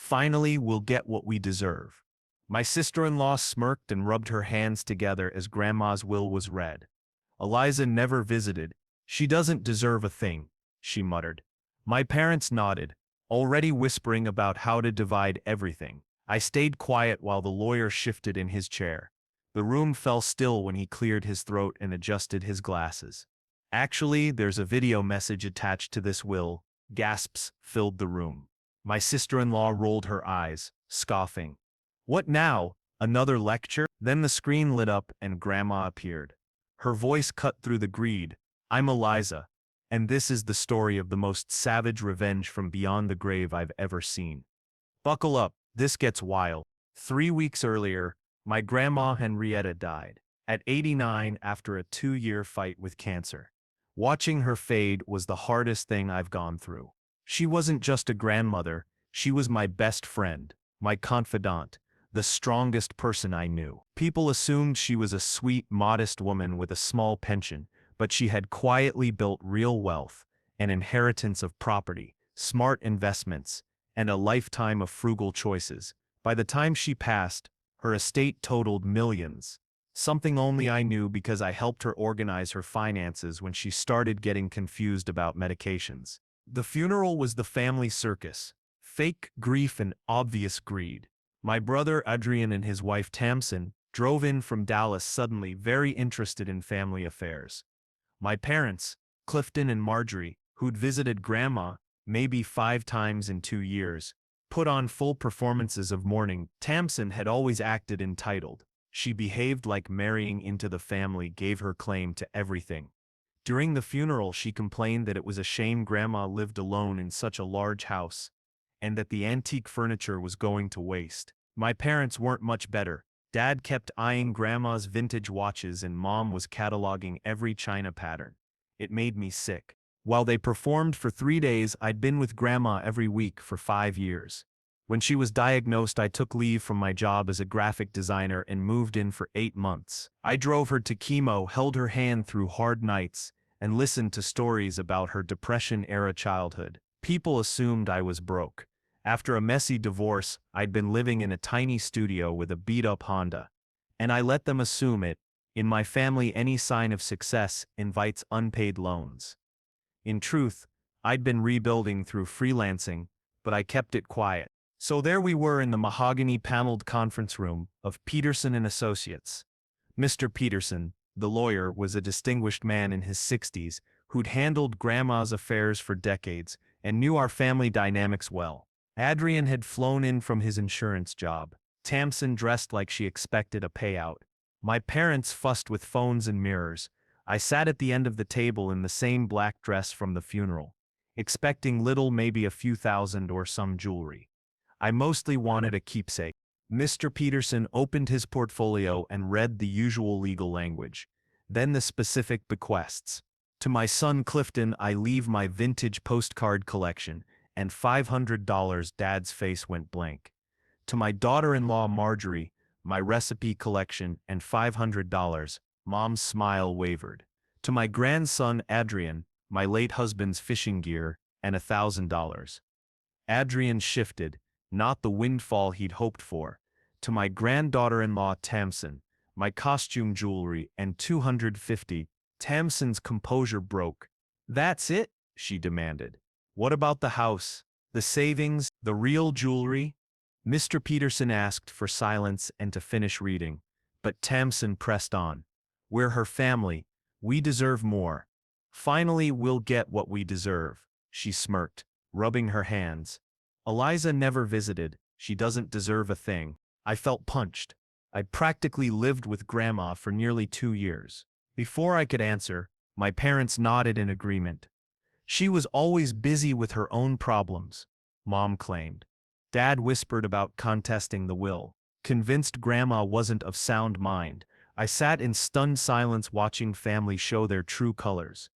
Finally, we'll get what we deserve. My sister-in-law smirked and rubbed her hands together as Grandma's will was read. Eliza never visited. She doesn't deserve a thing, she muttered. My parents nodded, already whispering about how to divide everything. I stayed quiet while the lawyer shifted in his chair. The room fell still when he cleared his throat and adjusted his glasses. Actually, there's a video message attached to this will. Gasps filled the room. My sister-in-law rolled her eyes, scoffing. What now? Another lecture? Then the screen lit up and Grandma appeared. Her voice cut through the greed. I'm Eliza, and this is the story of the most savage revenge from beyond the grave I've ever seen. Buckle up, this gets wild. 3 weeks earlier, my grandma Henrietta died, at 89 after a 2-year fight with cancer. Watching her fade was the hardest thing I've gone through. She wasn't just a grandmother, she was my best friend, my confidant, the strongest person I knew. People assumed she was a sweet, modest woman with a small pension, but she had quietly built real wealth, an inheritance of property, smart investments, and a lifetime of frugal choices. By the time she passed, her estate totaled millions. Something only I knew because I helped her organize her finances when she started getting confused about medications. The funeral was the family circus. Fake grief and obvious greed. My brother Adrian and his wife Tamsin drove in from Dallas suddenly very interested in family affairs. My parents, Clifton and Marjorie, who'd visited Grandma maybe 5 times in 2 years, put on full performances of mourning. Tamsin had always acted entitled. She behaved like marrying into the family gave her claim to everything. During the funeral she complained that it was a shame Grandma lived alone in such a large house, and that the antique furniture was going to waste. My parents weren't much better. Dad kept eyeing Grandma's vintage watches and Mom was cataloging every china pattern. It made me sick. While they performed for 3 days, I'd been with Grandma every week for 5 years. When she was diagnosed, I took leave from my job as a graphic designer and moved in for 8 months. I drove her to chemo, held her hand through hard nights, and listened to stories about her Depression-era childhood. People assumed I was broke. After a messy divorce, I'd been living in a tiny studio with a beat-up Honda. And I let them assume it. In my family, any sign of success invites unpaid loans. In truth, I'd been rebuilding through freelancing, but I kept it quiet. So there we were in the mahogany-paneled conference room of Peterson and Associates. Mr. Peterson, the lawyer, was a distinguished man in his 60s who'd handled Grandma's affairs for decades and knew our family dynamics well. Adrian had flown in from his insurance job. Tamsin dressed like she expected a payout. My parents fussed with phones and mirrors. I sat at the end of the table in the same black dress from the funeral, expecting little, maybe a few thousand or some jewelry. I mostly wanted a keepsake. Mr. Peterson opened his portfolio and read the usual legal language, then the specific bequests. To my son Clifton, I leave my vintage postcard collection, and $500. Dad's face went blank. To my daughter-in-law Marjorie, my recipe collection, and $500. Mom's smile wavered. To my grandson Adrian, my late husband's fishing gear, and $1,000. Adrian shifted, not the windfall he'd hoped for. To my granddaughter-in-law Tamsin, my costume jewelry, and $250. Tamsin's composure broke. That's it? She demanded. What about the house, the savings, the real jewelry? Mr. Peterson asked for silence and to finish reading, but Tamsin pressed on. We're her family. We deserve more. Finally, we'll get what we deserve, she smirked, rubbing her hands. Eliza never visited. She doesn't deserve a thing. I felt punched. I'd practically lived with Grandma for nearly 2 years. Before I could answer, my parents nodded in agreement. She was always busy with her own problems, Mom claimed. Dad whispered about contesting the will. Convinced Grandma wasn't of sound mind, I sat in stunned silence watching family show their true colors.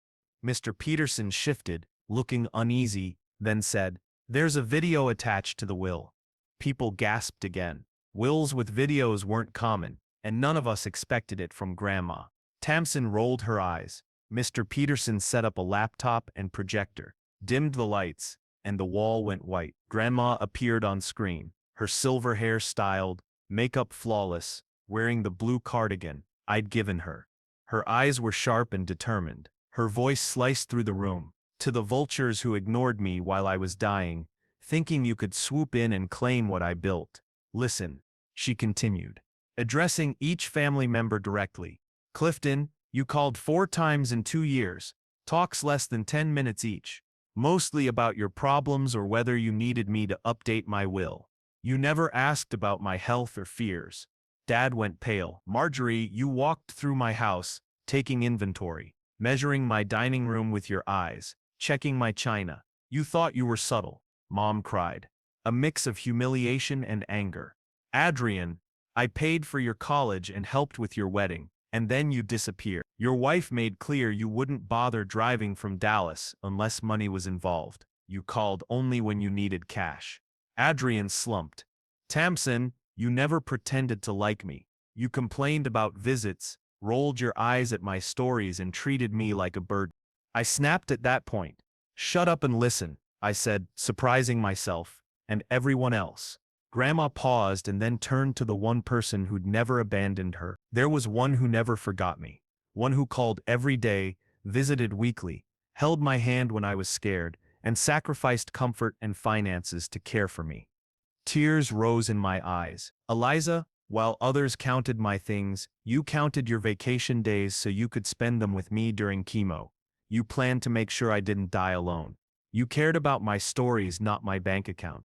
Mr. Peterson shifted, looking uneasy, then said, "There's a video attached to the will." People gasped again. Wills with videos weren't common, and none of us expected it from Grandma. Tamsin rolled her eyes. Mr. Peterson set up a laptop and projector, dimmed the lights, and the wall went white. Grandma appeared on screen, her silver hair styled, makeup flawless, wearing the blue cardigan I'd given her. Her eyes were sharp and determined. Her voice sliced through the room. To the vultures who ignored me while I was dying, thinking you could swoop in and claim what I built. Listen, she continued, addressing each family member directly. Clifton, you called 4 times in 2 years, talks less than 10 minutes each, mostly about your problems or whether you needed me to update my will. You never asked about my health or fears. Dad went pale. Marjorie, you walked through my house, taking inventory, measuring my dining room with your eyes, checking my china. You thought you were subtle. Mom cried. A mix of humiliation and anger. Adrian, I paid for your college and helped with your wedding, and then you disappeared. Your wife made clear you wouldn't bother driving from Dallas unless money was involved. You called only when you needed cash. Adrian slumped. Tamsin, you never pretended to like me. You complained about visits, rolled your eyes at my stories and treated me like a bird. I snapped at that point. Shut up and listen, I said, surprising myself, and everyone else. Grandma paused and then turned to the one person who'd never abandoned her. There was one who never forgot me. One who called every day, visited weekly, held my hand when I was scared, and sacrificed comfort and finances to care for me. Tears rose in my eyes. Eliza, while others counted my things, you counted your vacation days so you could spend them with me during chemo. You planned to make sure I didn't die alone. You cared about my stories, not my bank account.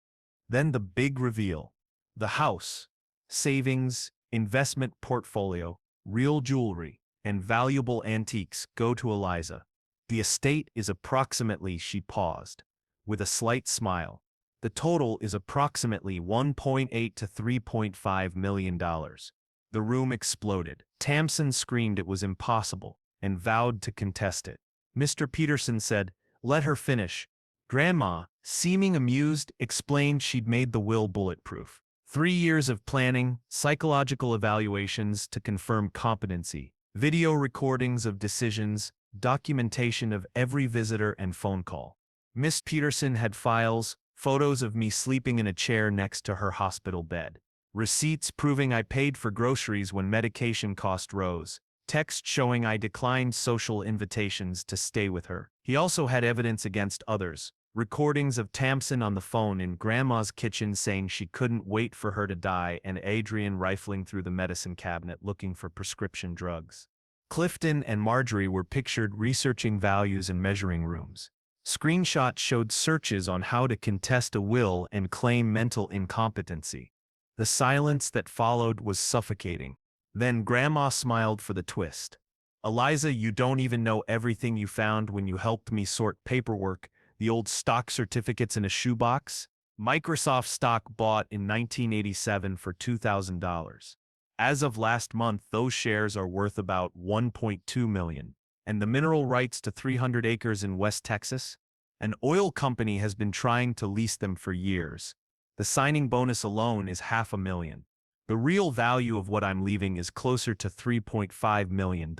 Then the big reveal. The house, savings, investment portfolio, real jewelry, and valuable antiques go to Eliza. The estate is approximately, she paused, with a slight smile. The total is approximately $1.8 to $3.5 million. The room exploded. Tamsin screamed it was impossible and vowed to contest it. Mr. Peterson said, let her finish. Grandma, seeming amused, explained she'd made the will bulletproof. 3 years of planning, psychological evaluations to confirm competency, video recordings of decisions, documentation of every visitor and phone call. Miss Peterson had files, photos of me sleeping in a chair next to her hospital bed, receipts proving I paid for groceries when medication cost rose, text showing I declined social invitations to stay with her. He also had evidence against others, recordings of Tamsin on the phone in Grandma's kitchen saying she couldn't wait for her to die and Adrian rifling through the medicine cabinet looking for prescription drugs. Clifton and Marjorie were pictured researching values in measuring rooms. Screenshots showed searches on how to contest a will and claim mental incompetency. The silence that followed was suffocating. Then Grandma smiled for the twist. Eliza, you don't even know everything you found when you helped me sort paperwork, the old stock certificates in a shoebox? Microsoft stock bought in 1987 for $2,000. As of last month, those shares are worth about $1.2 million. And the mineral rights to 300 acres in West Texas? An oil company has been trying to lease them for years. The signing bonus alone is $500,000. The real value of what I'm leaving is closer to $3.5 million.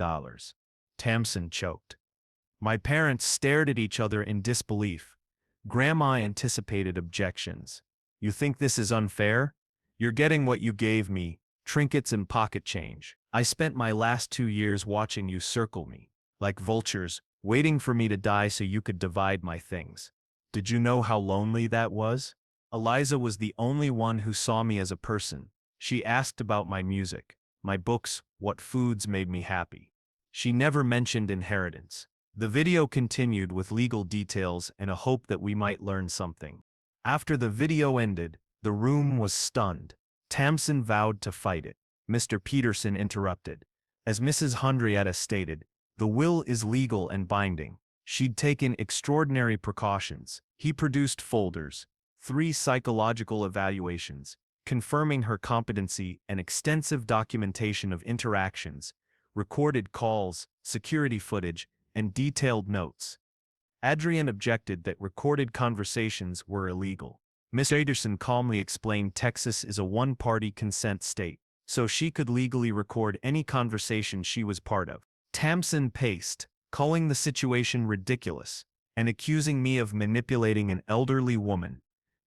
Tamsin choked. My parents stared at each other in disbelief. Grandma anticipated objections. You think this is unfair? You're getting what you gave me, trinkets and pocket change. I spent my last 2 years watching you circle me, like vultures, waiting for me to die so you could divide my things. Did you know how lonely that was? Eliza was the only one who saw me as a person. She asked about my music, my books, what foods made me happy. She never mentioned inheritance. The video continued with legal details and a hope that we might learn something. After the video ended, the room was stunned. Tamsin vowed to fight it. Mr. Peterson interrupted. As Mrs. Henrietta stated, the will is legal and binding. She'd taken extraordinary precautions. He produced folders, 3 psychological evaluations, confirming her competency and extensive documentation of interactions, recorded calls, security footage, and detailed notes. Adrian objected that recorded conversations were illegal. Miss Peterson calmly explained Texas is a one-party consent state, so she could legally record any conversation she was part of. Tamsin paced, calling the situation ridiculous. and accusing me of manipulating an elderly woman.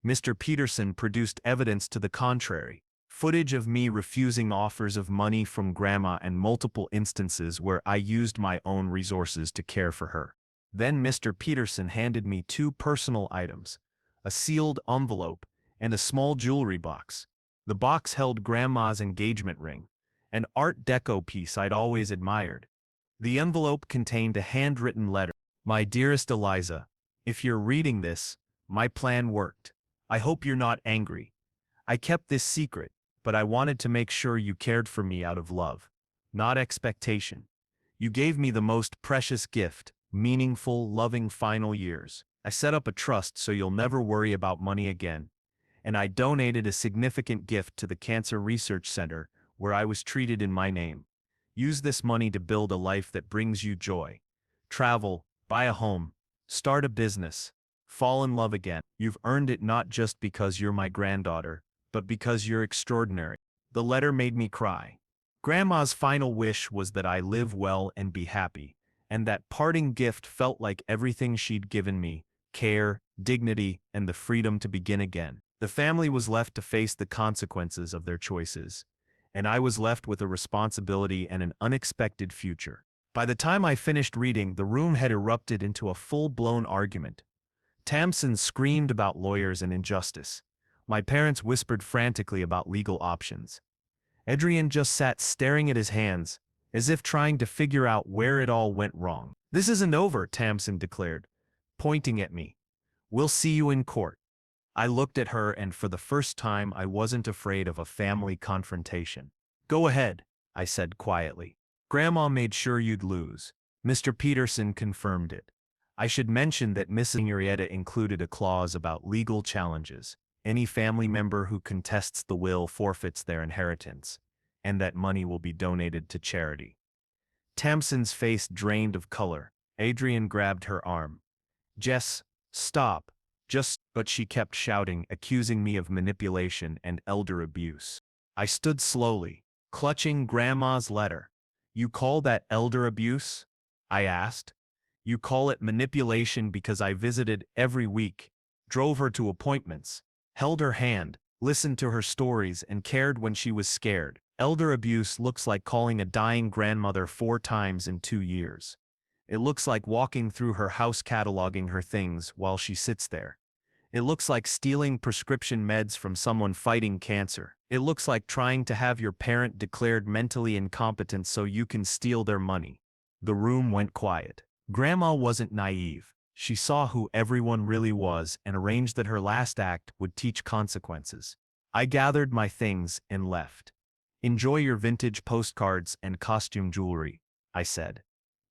Mr. Peterson produced evidence to the contrary. Footage of me refusing offers of money from Grandma and multiple instances where I used my own resources to care for her. Then Mr. Peterson handed me two personal items, a sealed envelope and a small jewelry box. The box held Grandma's engagement ring, an Art Deco piece I'd always admired. The envelope contained a handwritten letter. My dearest Eliza, if you're reading this, my plan worked. I hope you're not angry. I kept this secret, but I wanted to make sure you cared for me out of love, not expectation. You gave me the most precious gift, meaningful, loving final years. I set up a trust so you'll never worry about money again. And I donated a significant gift to the Cancer Research Center, where I was treated in my name. Use this money to build a life that brings you joy. Travel, buy a home, start a business, fall in love again. You've earned it not just because you're my granddaughter, but because you're extraordinary. The letter made me cry. Grandma's final wish was that I live well and be happy, and that parting gift felt like everything she'd given me: care, dignity, and the freedom to begin again. The family was left to face the consequences of their choices, and I was left with a responsibility and an unexpected future. By the time I finished reading, the room had erupted into a full-blown argument. Tamsin screamed about lawyers and injustice. My parents whispered frantically about legal options. Adrian just sat staring at his hands, as if trying to figure out where it all went wrong. "This isn't over," Tamsin declared, pointing at me. "We'll see you in court." I looked at her, and for the first time I wasn't afraid of a family confrontation. "Go ahead," I said quietly. "Grandma made sure you'd lose." Mr. Peterson confirmed it. I should mention that Mrs. Henrietta included a clause about legal challenges. Any family member who contests the will forfeits their inheritance, and that money will be donated to charity. Tamsin's face drained of color. Adrian grabbed her arm. "Jess, stop. But she kept shouting, accusing me of manipulation and elder abuse. I stood slowly, clutching Grandma's letter. "You call that elder abuse?" I asked. "You call it manipulation because I visited every week, drove her to appointments, held her hand, listened to her stories, and cared when she was scared. Elder abuse looks like calling a dying grandmother 4 times in 2 years. It looks like walking through her house cataloging her things while she sits there. It looks like stealing prescription meds from someone fighting cancer. It looks like trying to have your parent declared mentally incompetent so you can steal their money." The room went quiet. Grandma wasn't naive. She saw who everyone really was and arranged that her last act would teach consequences. I gathered my things and left. "Enjoy your vintage postcards and costume jewelry," I said.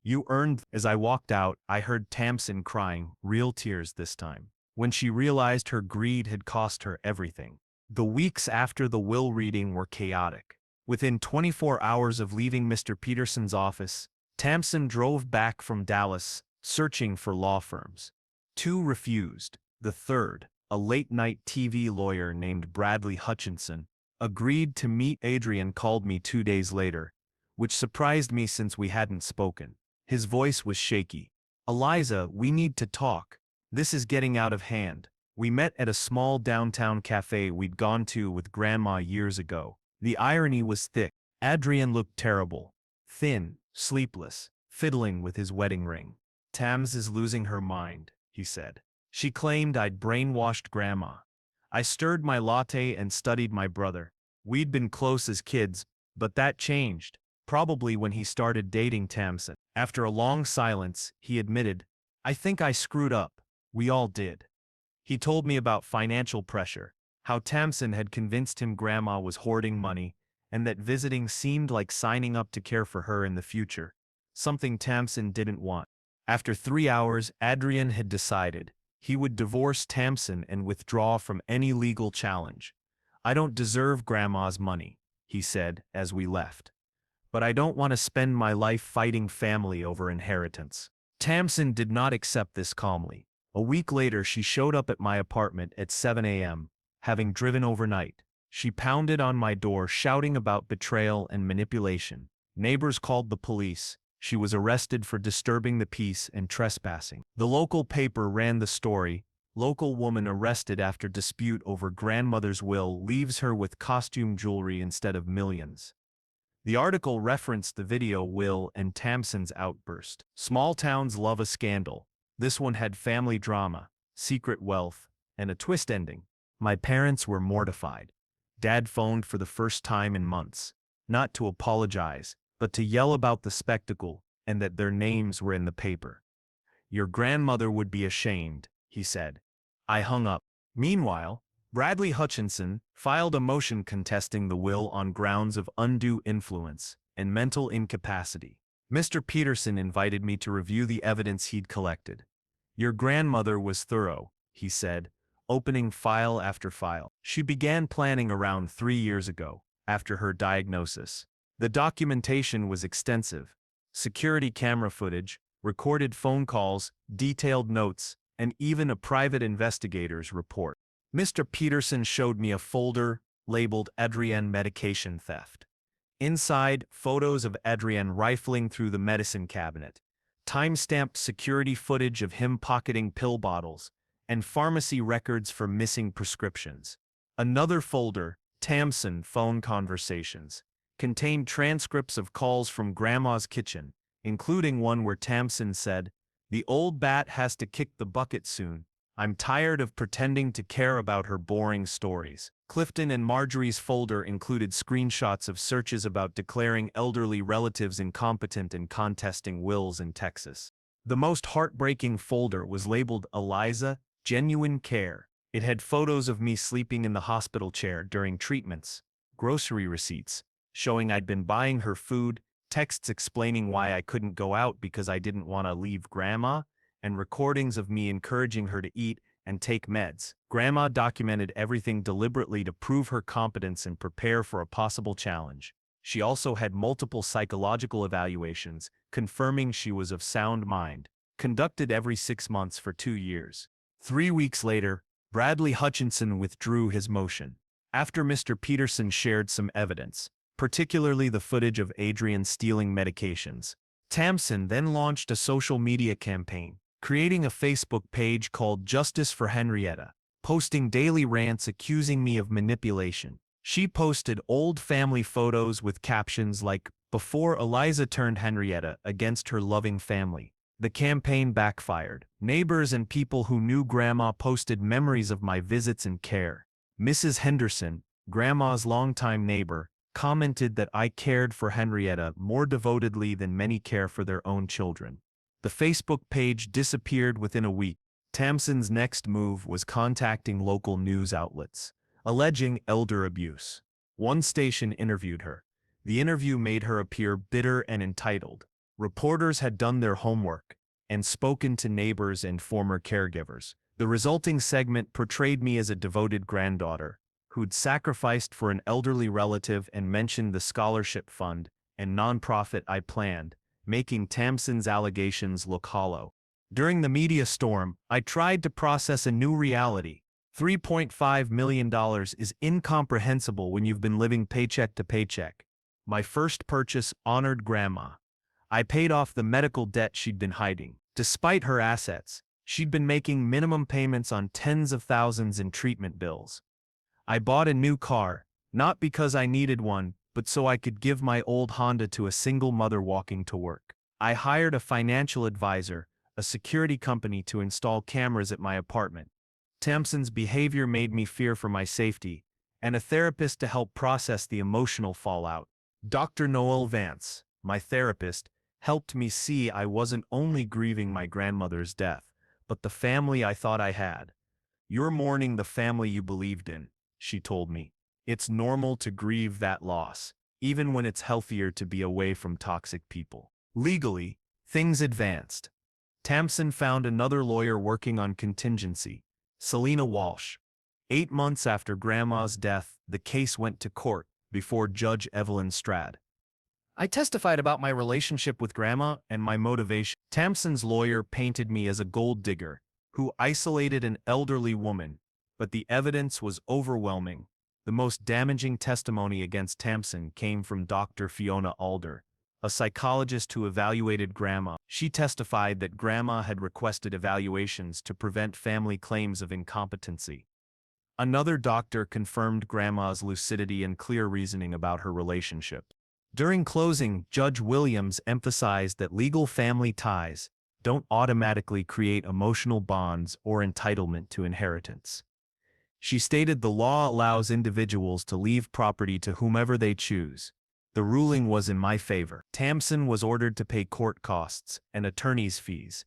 "You earned." As I walked out, I heard Tamsin crying, real tears this time, when she realized her greed had cost her everything. The weeks after the will reading were chaotic. Within 24 hours of leaving Mr. Peterson's office, Tamsin drove back from Dallas, searching for law firms. 2 refused. The third, a late-night TV lawyer named Bradley Hutchinson, agreed to meet. Adrian called me 2 days later, which surprised me since we hadn't spoken. His voice was shaky. "Eliza, we need to talk. This is getting out of hand." We met at a small downtown cafe we'd gone to with Grandma years ago. The irony was thick. Adrian looked terrible. Thin, sleepless, fiddling with his wedding ring. "Tams is losing her mind," he said. "She claimed I'd brainwashed Grandma." I stirred my latte and studied my brother. We'd been close as kids, but that changed, probably when he started dating Tamsin. After a long silence, he admitted, "I think I screwed up. We all did." He told me about financial pressure, how Tamsin had convinced him Grandma was hoarding money, and that visiting seemed like signing up to care for her in the future, something Tamsin didn't want. After 3 hours, Adrian had decided he would divorce Tamsin and withdraw from any legal challenge. "I don't deserve Grandma's money," he said as we left. "But I don't want to spend my life fighting family over inheritance." Tamsin did not accept this calmly. A week later, she showed up at my apartment at 7 a.m., having driven overnight. She pounded on my door shouting about betrayal and manipulation. Neighbors called the police, She was arrested for disturbing the peace and trespassing. The local paper ran the story. Local woman arrested after dispute over grandmother's will leaves her with costume jewelry instead of millions. The article referenced the video Will and Tamsin's outburst. Small towns love a scandal. This one had family drama, secret wealth, and a twist ending. My parents were mortified. Dad phoned for the first time in months, not to apologize, but to yell about the spectacle and that their names were in the paper. Your grandmother would be ashamed, he said. I hung up. Meanwhile, Bradley Hutchinson filed a motion contesting the will on grounds of undue influence and mental incapacity. Mr. Peterson invited me to review the evidence he'd collected. Your grandmother was thorough, he said, opening file after file. She began planning around 3 years ago, after her diagnosis. The documentation was extensive. Security camera footage, recorded phone calls, detailed notes, and even a private investigator's report. Mr. Peterson showed me a folder labeled Adrienne Medication Theft. Inside, photos of Adrienne rifling through the medicine cabinet, time-stamped security footage of him pocketing pill bottles, and pharmacy records for missing prescriptions. Another folder, Tamsin Phone Conversations, contained transcripts of calls from Grandma's kitchen, including one where Tamsin said, "The old bat has to kick the bucket soon. I'm tired of pretending to care about her boring stories." Clifton and Marjorie's folder included screenshots of searches about declaring elderly relatives incompetent and contesting wills in Texas. The most heartbreaking folder was labeled Eliza, Genuine Care. It had photos of me sleeping in the hospital chair during treatments, grocery receipts showing I'd been buying her food, texts explaining why I couldn't go out because I didn't want to leave Grandma, and recordings of me encouraging her to eat and take meds. Grandma documented everything deliberately to prove her competence and prepare for a possible challenge. She also had multiple psychological evaluations, confirming she was of sound mind, conducted every 6 months for 2 years. 3 weeks later, Bradley Hutchinson withdrew his motion. After Mr. Peterson shared some evidence, particularly the footage of Adrienne stealing medications, Tamsin then launched a social media campaign, creating a Facebook page called Justice for Henrietta, posting daily rants accusing me of manipulation. She posted old family photos with captions like, "Before Eliza turned Henrietta against her loving family." The campaign backfired. Neighbors and people who knew Grandma posted memories of my visits and care. Mrs. Henderson, Grandma's longtime neighbor, commented that I cared for Henrietta more devotedly than many care for their own children. The Facebook page disappeared within a week. Tamsin's next move was contacting local news outlets, alleging elder abuse. One station interviewed her. The interview made her appear bitter and entitled. Reporters had done their homework and spoken to neighbors and former caregivers. The resulting segment portrayed me as a devoted granddaughter who'd sacrificed for an elderly relative and mentioned the scholarship fund and nonprofit I planned, making Tamsin's allegations look hollow. During the media storm, I tried to process a new reality. $3.5 million is incomprehensible when you've been living paycheck to paycheck. My first purchase honored Grandma. I paid off the medical debt she'd been hiding. Despite her assets, she'd been making minimum payments on tens of thousands in treatment bills. I bought a new car, not because I needed one, but so I could give my old Honda to a single mother walking to work. I hired a financial advisor, a security company to install cameras at my apartment. Tamsin's behavior made me fear for my safety, and a therapist to help process the emotional fallout. Dr. Noel Vance, my therapist, helped me see I wasn't only grieving my grandmother's death, but the family I thought I had. "You're mourning the family you believed in," she told me. "It's normal to grieve that loss, even when it's healthier to be away from toxic people." Legally, things advanced. Tamsin found another lawyer working on contingency, Selena Walsh. 8 months after Grandma's death, the case went to court before Judge Evelyn Strad. I testified about my relationship with Grandma and my motivation. Tamsin's lawyer painted me as a gold digger who isolated an elderly woman, but the evidence was overwhelming. The most damaging testimony against Tamsin came from Dr. Fiona Alder, a psychologist who evaluated Grandma. She testified that Grandma had requested evaluations to prevent family claims of incompetency. Another doctor confirmed Grandma's lucidity and clear reasoning about her relationship. During closing, Judge Williams emphasized that legal family ties don't automatically create emotional bonds or entitlement to inheritance. She stated the law allows individuals to leave property to whomever they choose. The ruling was in my favor. Tamsin was ordered to pay court costs and attorney's fees,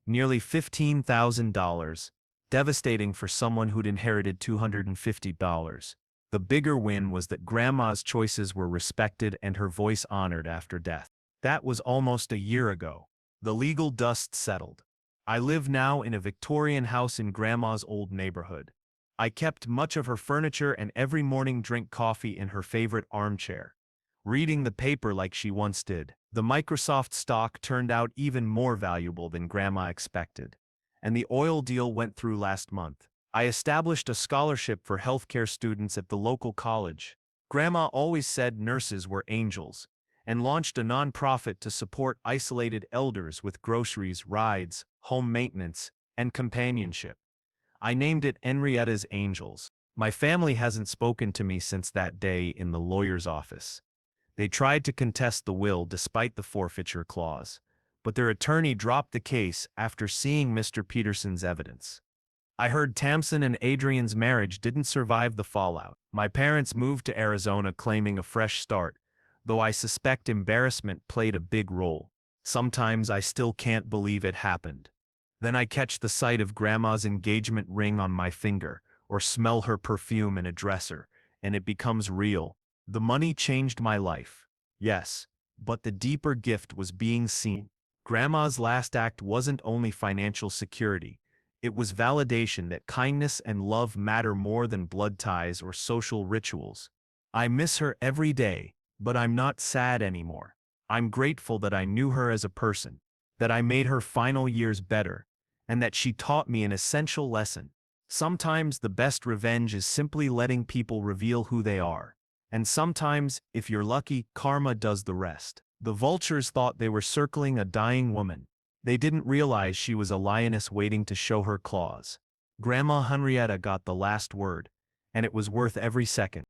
nearly $15,000, devastating for someone who'd inherited $250. The bigger win was that Grandma's choices were respected and her voice honored after death. That was almost a year ago. The legal dust settled. I live now in a Victorian house in Grandma's old neighborhood. I kept much of her furniture and every morning drink coffee in her favorite armchair, reading the paper like she once did. The Microsoft stock turned out even more valuable than Grandma expected, and the oil deal went through last month. I established a scholarship for healthcare students at the local college. Grandma always said nurses were angels, and launched a nonprofit to support isolated elders with groceries, rides, home maintenance, and companionship. I named it Henrietta's Angels. My family hasn't spoken to me since that day in the lawyer's office. They tried to contest the will despite the forfeiture clause, but their attorney dropped the case after seeing Mr. Peterson's evidence. I heard Tamsin and Adrian's marriage didn't survive the fallout. My parents moved to Arizona claiming a fresh start, though I suspect embarrassment played a big role. Sometimes I still can't believe it happened. Then I catch the sight of Grandma's engagement ring on my finger, or smell her perfume in a dresser, and it becomes real. The money changed my life. Yes, but the deeper gift was being seen. Grandma's last act wasn't only financial security. It was validation that kindness and love matter more than blood ties or social rituals. I miss her every day, but I'm not sad anymore. I'm grateful that I knew her as a person, that I made her final years better, and that she taught me an essential lesson. Sometimes the best revenge is simply letting people reveal who they are. And sometimes, if you're lucky, karma does the rest. The vultures thought they were circling a dying woman. They didn't realize she was a lioness waiting to show her claws. Grandma Henrietta got the last word, and it was worth every second.